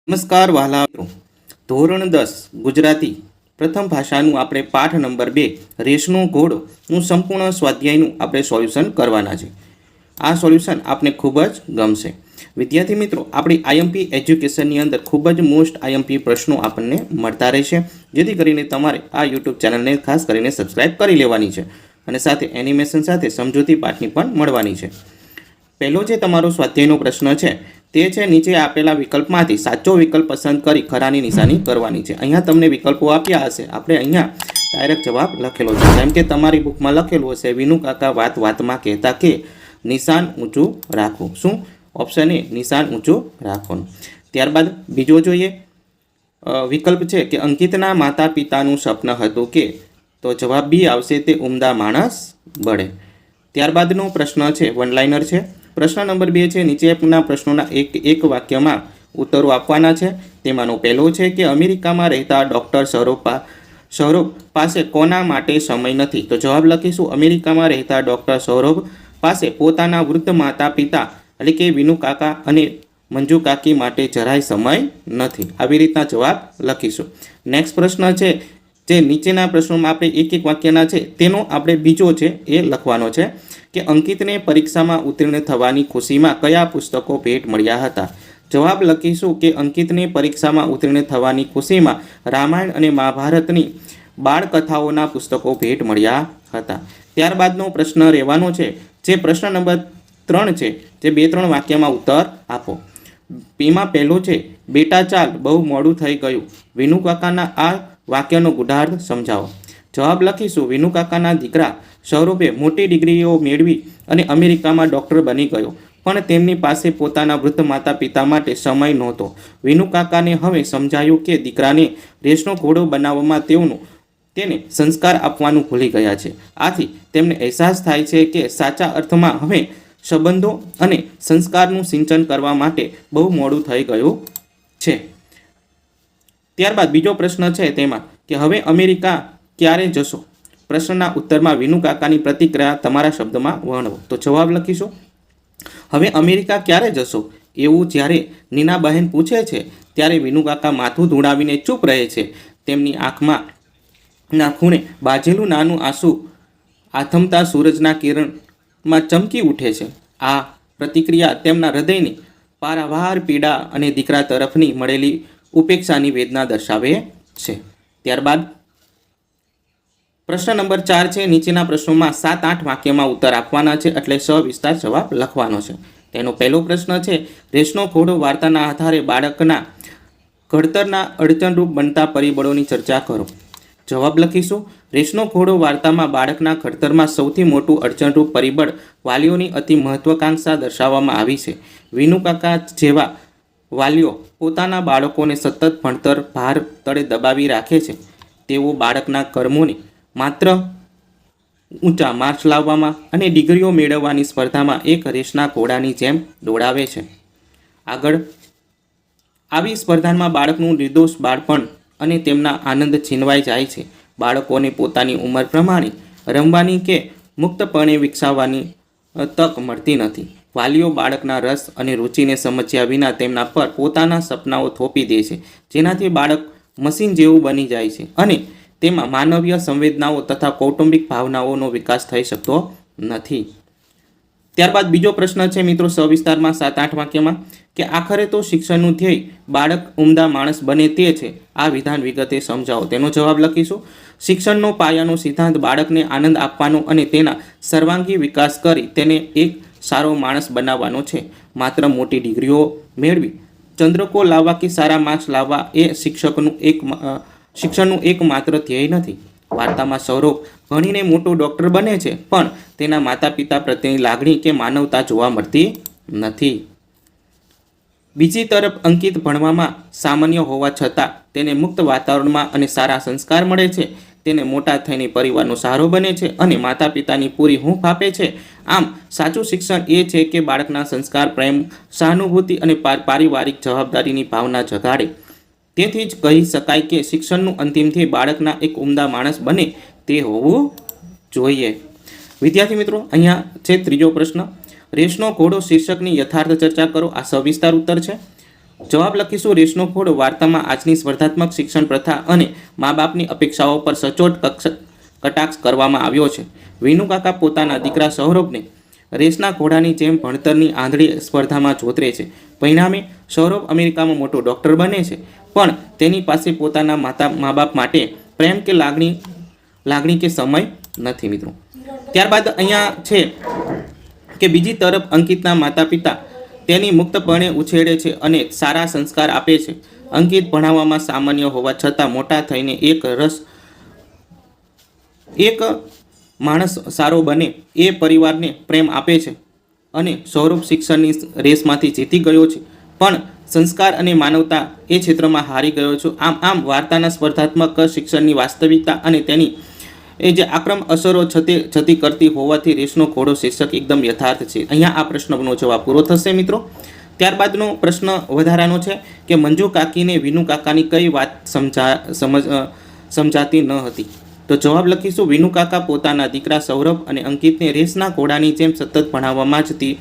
નમસ્કાર વહાલા મિત્રો. ધોરણ 10 ગુજરાતી પ્રથમ ભાષાનું આપણે પાઠ નંબર 2 રેસનો ઘોડોનું સંપૂર્ણ સ્વાધ્યાયનું આપણે સોલ્યુશન કરવાના છે. આ સોલ્યુશન આપને ખૂબ જ ગમશે. વિદ્યાર્થી મિત્રો, આપણી આઈએમપી એજ્યુકેશનની અંદર ખૂબ જ મોસ્ટ આઈએમપી પ્રશ્નો આપણને મળતા રહેશે, જેથી કરીને તમારે આ યુટ્યુબ ચેનલને ખાસ કરીને સબસ્ક્રાઈબ કરી લેવાની છે અને સાથે એનિમેશન સાથે સમજૂતી પાઠની પણ મળવાની છે. પહેલો જે તમારો સ્વાધ્યાયનો પ્રશ્ન છે તે છે નીચે આપેલા વિકલ્પમાંથી સાચો વિકલ્પ પસંદ કરી ખરાની નિશાની કરવાની છે. અહીંયા તમને વિકલ્પો આપ્યા હશે, આપણે અહીંયા ડાયરેક્ટ જવાબ લખેલો છે. જેમ કે તમારી બુકમાં લખેલું હશે, વિનુ કાકા વાત વાતમાં કહેતા કે નિશાન ઊંચું રાખવું. શું? ઓપ્શન એ નિશાન ઊંચું રાખવાનું. ત્યારબાદ બીજો જોઈએ વિકલ્પ છે કે અંકિતના માતા પિતાનું સ્વપ્ન હતું કે, તો જવાબ બી આવશે, તે ઉમદા માણસ બળે. ત્યારબાદનો પ્રશ્ન છે વન લાઇનર છે. પ્રશ્ન નંબર 2 છે નીચેના પ્રશ્નોના એક વાક્યમાં ઉત્તરો આપવાના છે. તેમાંનો પહેલો છે કે અમેરિકામાં રહેતા ડૉક્ટર સૌરભ પાસે કોના માટે સમય નથી. તો જવાબ લખીશું, અમેરિકામાં રહેતા ડૉક્ટર સૌરભ પાસે પોતાના વૃદ્ધ માતા પિતા એટલે કે વિનુ કાકા અને મંજુ કાકી માટે જરાય સમય નથી. આવી રીતના જવાબ લખીશું. નેક્સ્ટ પ્રશ્ન છે જે નીચેના પ્રશ્નોમાં આપણે એક વાક્યના છે તેનો આપણે બીજો છે એ લખવાનો છે કે અંકિતને પરીક્ષામાં ઉત્તીર્ણ થવાની ખુશીમાં કયા પુસ્તકો ભેટ મળ્યા હતા. જવાબ લખીશું કે અંકિતને પરીક્ષામાં ઉત્તીર્ણ થવાની ખુશીમાં રામાયણ અને મહાભારતની બાળકથાઓના પુસ્તકો ભેટ મળ્યા હતા. ત્યારબાદનો પ્રશ્ન રહેવાનો છે જે પ્રશ્ન નંબર 3 છે, જે 2-3 વાક્યમાં ઉત્તર આપો. એમાં પહેલો છે બેટા ચાલ બહુ મોડું થઈ ગયું. વિનુ કાકાના આ વાક્યનો ગુઢાર્થ સમજાવો. જવાબ લખીશું, વિનુ કાકાના દીકરા સૌરભે મોટી ડિગ્રીઓ મેળવી અને અમેરિકામાં ડૉક્ટર બની ગયો, પણ તેમની પાસે પોતાના વૃદ્ધ માતા પિતા માટે સમય નહોતો. વિનુ કાકાને હવે સમજાયું કે દીકરાને રેસનો ઘોડો બનાવવામાં તેને સંસ્કાર આપવાનું ભૂલી ગયા છે. આથી તેમને અહેસાસ થાય છે કે સાચા અર્થમાં હવે સંબંધો અને સંસ્કારનું સિંચન કરવા માટે બહુ મોડું થઈ ગયું છે. ત્યારબાદ બીજો પ્રશ્ન છે તેમાં કે હવે અમેરિકા ક્યારે જશો. પ્રશ્નના ઉત્તરમાં વિનુ કાકાની પ્રતિક્રિયા તમારા શબ્દમાં વર્ણવો. તો જવાબ લખીશું, હવે અમેરિકા ક્યારે જશો એવું જ્યારે નીનાબહેન પૂછે છે ત્યારે વિનુ કાકા માથું ધૂણાવીને ચૂપ રહે છે. તેમની આંખમાં ના ખૂણે બાજેલું નાનું આંસુ આથમતા સૂરજના કિરણમાં ચમકી ઉઠે છે. આ પ્રતિક્રિયા તેમના હૃદયની પારાવાર પીડા અને દીકરા તરફની મળેલી ઉપેક્ષાની વેદના દર્શાવે છે. ત્યારબાદ પ્રશ્ન નંબર 4 છે નીચેના પ્રશ્નોમાં 7-8 વાક્યમાં ઉત્તર આપવાના છે, એટલે સવિસ્તાર જવાબ લખવાનો છે. તેનો પહેલો પ્રશ્ન છે રેસનો ઘોડો વાર્તાના આધારે બાળકના ઘડતરના અડચણરૂપ બનતા પરિબળોની ચર્ચા કરો. જવાબ લખીશું, રેસનો ઘોડો વાર્તામાં બાળકના ઘડતરમાં સૌથી મોટું અડચણરૂપ પરિબળ વાલીઓની અતિ મહત્વાકાંક્ષા દર્શાવવામાં આવી છે. વિનુ કાકા જેવા વાલીઓ પોતાના બાળકોને સતત ભણતર ભાર તળે દબાવી રાખે છે. તેઓ બાળકના કર્મોને માત્ર ઊંચા માર્ક્સ લાવવામાં અને ડિગ્રીઓ મેળવવાની સ્પર્ધામાં એક રેસના ઘોડાની જેમ દોડાવે છે. આગળ આવી સ્પર્ધામાં બાળકનું નિર્દોષ બાળપણ અને તેમના આનંદ છીનવાઈ જાય છે. બાળકોને પોતાની ઉંમર પ્રમાણે રમવાની કે મુક્તપણે વિકસાવવાની તક મળતી નથી. વાલીઓ બાળકના રસ અને રુચિને સમજ્યા વિના તેમના પર પોતાના સપનાઓ થોપી દે છે, જેનાથી બાળક મશીન જેવું બની જાય છે અને તેમાં માનવીય સંવેદનાઓ તથા કૌટુંબિક ભાવનાઓનો વિકાસ થઈ શકતો નથી. ત્યારબાદ બીજો પ્રશ્ન છે મિત્રો સવિસ્તારમાં 7-8 વાક્યમાં કે આખરે તો શિક્ષણનું ધ્યેય બાળક ઉમદા માણસ બને તે છે. આ વિધાન વિગતે સમજાવો. તેનો જવાબ લખીશું, શિક્ષણનો પાયાનો સિદ્ધાંત બાળકને આનંદ આપવાનો અને તેના સર્વાંગી વિકાસ કરી તેને એક સારો માણસ બનાવવાનો છે. માત્ર મોટી ડિગ્રીઓ મેળવી ચંદ્રકો લાવવા કે સારા માર્ક્સ લાવવા એ શિક્ષણનું એકમાત્ર ધ્યેય નથી. વાર્તામાં સૌરભ ભણીને મોટો ડૉક્ટર બને છે, પણ તેના માતા પિતા પ્રત્યેની લાગણી કે માનવતા જોવા મળતી નથી. બીજી તરફ અંકિત ભણવામાં સામાન્ય હોવા છતાં તેને મુક્ત વાતાવરણમાં અને સારા સંસ્કાર મળે છે. તેને મોટા થઈને પરિવારનો સહારો બને છે અને માતા પિતાની પૂરી હૂંફ આપે છે. આમ સાચું શિક્ષણ એ છે કે બાળકના સંસ્કાર, પ્રેમ, સહાનુભૂતિ અને પારિવારિક જવાબદારીની ભાવના જગાડે. તેથી જ કહી શકાય કે શિક્ષણનું અંતિમ ધ્યેય બાળકના એક ઉમદા માણસ બને તે હોવું જોઈએ. વિદ્યાર્થી મિત્રો, અહીંયા છે ત્રીજો પ્રશ્ન, રેસનો ઘોડો શીર્ષકની યથાર્થ ચર્ચા કરો. આ સવિસ્તાર ઉત્તર છે. જવાબ લખીશું રેસનો ઘોડો વાર્તામાં આજની સ્પર્ધાત્મક શિક્ષણ પ્રથા અને મા બાપની અપેક્ષાઓ પર સચોટ કટાક્ષ કરવામાં આવ્યો છે. વિનુકાકા પોતાના દીકરા સૌરભને રેસના ઘોડાની જેમ ભણતરની આંધળી સ્પર્ધામાં જોતરે છે. પરિણામે સૌરભ અમેરિકામાં મોટો ડૉક્ટર બને છે, પણ તેની પાસે પોતાના મા બાપ માટે પ્રેમ કે લાગણી કે સમય નથી મિત્રો. ત્યારબાદ અહીંયા છે કે બીજી તરફ અંકિતના માતા પિતા તેની મુક્તપણે ઉછેરે છે અને સારા સંસ્કાર આપે છે. અંકિત ભણાવવામાં સામાન્ય હોવા છતાં મોટા થઈને એક માણસ સારો બને એ પરિવારને પ્રેમ આપે છે. અને સૌરભ શિક્ષણની રેસમાંથી જીતી ગયો છે, પણ સંસ્કાર અને માનવતા એ ક્ષેત્રમાં હારી ગયો છે. આમ વાર્તાના સ્પર્ધાત્મક શિક્ષણની વાસ્તવિકતા અને તેની એ જે આક્રમ અસરો છતી કરતી હોવાથી રેસનો ઘોડો શીર્ષક એકદમ યથાર્થ છે. અહીંયા આ પ્રશ્નનો જવાબ પૂરો થશે મિત્રો. ત્યારબાદનો પ્રશ્ન વધારાનો છે કે મંજુ કાકીને વિનુ કાકાની કઈ વાત સમજાતી ન હતી. તો જવાબ લખીશું વિનુ કાકા પોતાના દીકરા સૌરભ અને અંકિતને રેસના ઘોડાની જેમ સતત ભણાવવામાં જ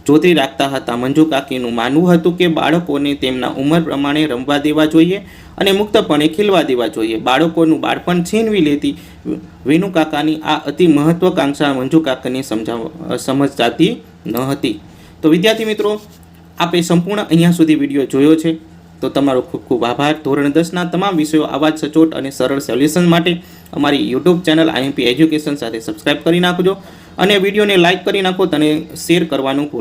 જોતરી રાખતા હતા. મંજુ કાકીનું માનવું હતું કે બાળકોને તેમના ઉંમર પ્રમાણે રમવા દેવા જોઈએ અને મુક્તપણે ખીલવા દેવા જોઈએ. બાળકોનું બાળપણ છીનવી લેતી વિનુ કાકાની આ અતિ મહત્વાકાંક્ષા મંજુ કાકાને સમજાતી ન હતી. તો વિદ્યાર્થી મિત્રો, આપે સંપૂર્ણ અહીંયા સુધી વિડીયો જોયો છે, તો તમારો ખૂબ ખૂબ આભાર. ધોરણ 10ના તમામ વિષયો આવા જ સચોટ અને સરળ સોલ્યુશન માટે અમારી યુટ્યુબ ચેનલ IMP એજ્યુકેશન સાથે સબસ્ક્રાઇબ કરી નાખજો અને વિડીયોને લાઇક કરી નાખો અને શેર કરવાનું ભૂલતા